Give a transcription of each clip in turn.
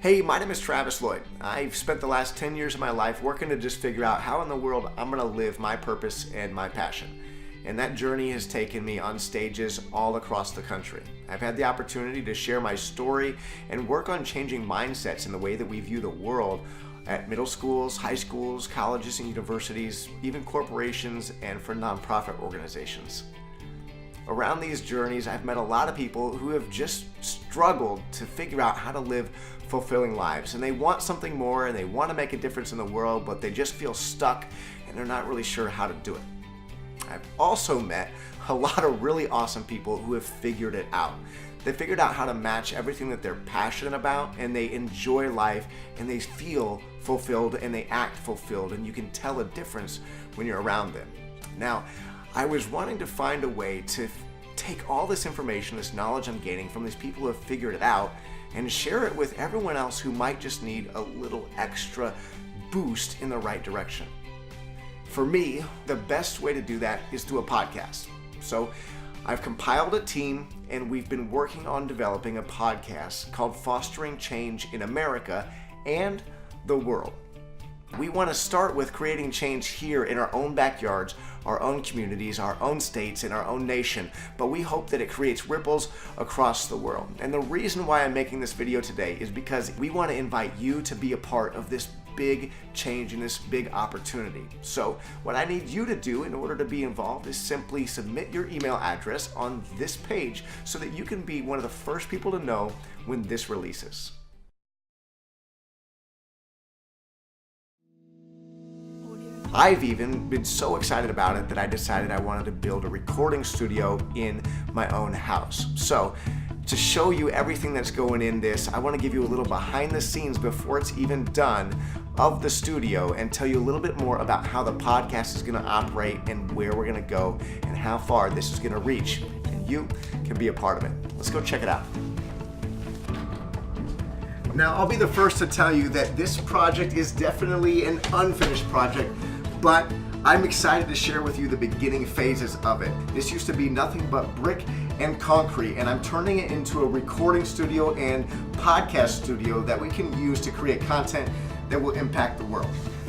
Hey, my name is Travis Lloyd. I've spent the last 10 years of my life working to just figure out how in the world I'm going to live my purpose and my passion. And that journey has taken me on stages all across the country. I've had the opportunity to share my story and work on changing mindsets in the way that we view the world at middle schools, high schools, colleges and universities, even corporations, and for nonprofit organizations. Around these journeys, I've met a lot of people who have just struggled to figure out how to live fulfilling lives. And they want something more and they want to make a difference in the world, but they just feel stuck and they're not really sure how to do it. I've also met a lot of really awesome people who have figured it out. They figured out how to match everything that they're passionate about, and they enjoy life and they feel fulfilled and they act fulfilled, and you can tell a difference when you're around them. Now, I was wanting to find a way to take all this information, this knowledge I'm gaining from these people who have figured it out, and share it with everyone else who might just need a little extra boost in the right direction. For me, the best way to do that is through a podcast. So I've compiled a team and we've been working on developing a podcast called Fostering Change in America and the World. We want to start with creating change here in our own backyards, our own communities, our own states, and our own nation, but we hope that it creates ripples across the world. And the reason why I'm making this video today is because we want to invite you to be a part of this big change and this big opportunity. So what I need you to do in order to be involved is simply submit your email address on this page so that you can be one of the first people to know when this releases. I've even been so excited about it that I decided I wanted to build a recording studio in my own house. So to show you everything that's going in this, I want to give you a little behind the scenes before it's even done of the studio and tell you a little bit more about how the podcast is going to operate and where we're going to go and how far this is going to reach. And you can be a part of it. Let's go check it out. Now, I'll be the first to tell you that this project is definitely an unfinished project, but I'm excited to share with you the beginning phases of it. This used to be nothing but brick and concrete, and I'm turning it into a recording studio and podcast studio that we can use to create content that will impact the world.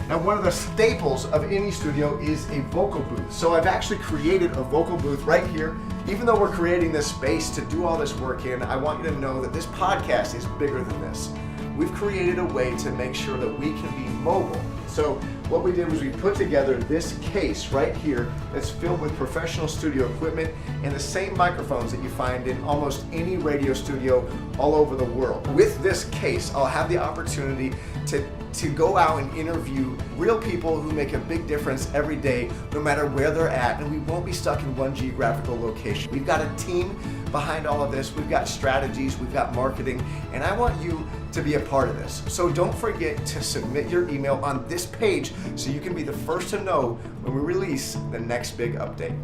Now, one of the staples of any studio is a vocal booth. So I've actually created a vocal booth right here. Even though we're creating this space to do all this work in, I want you to know that this podcast is bigger than this. We've created a way to make sure that we can be mobile. So what we did was we put together this case right here that's filled with professional studio equipment and the same microphones that you find in almost any radio studio all over the world. With this case, I'll have the opportunity to go out and interview real people who make a big difference every day, no matter where they're at, and we won't be stuck in one geographical location. We've got a team behind all of this. We've got strategies, we've got marketing, and I want you to be a part of this. So don't forget to submit your email on this page so you can be the first to know when we release the next big update.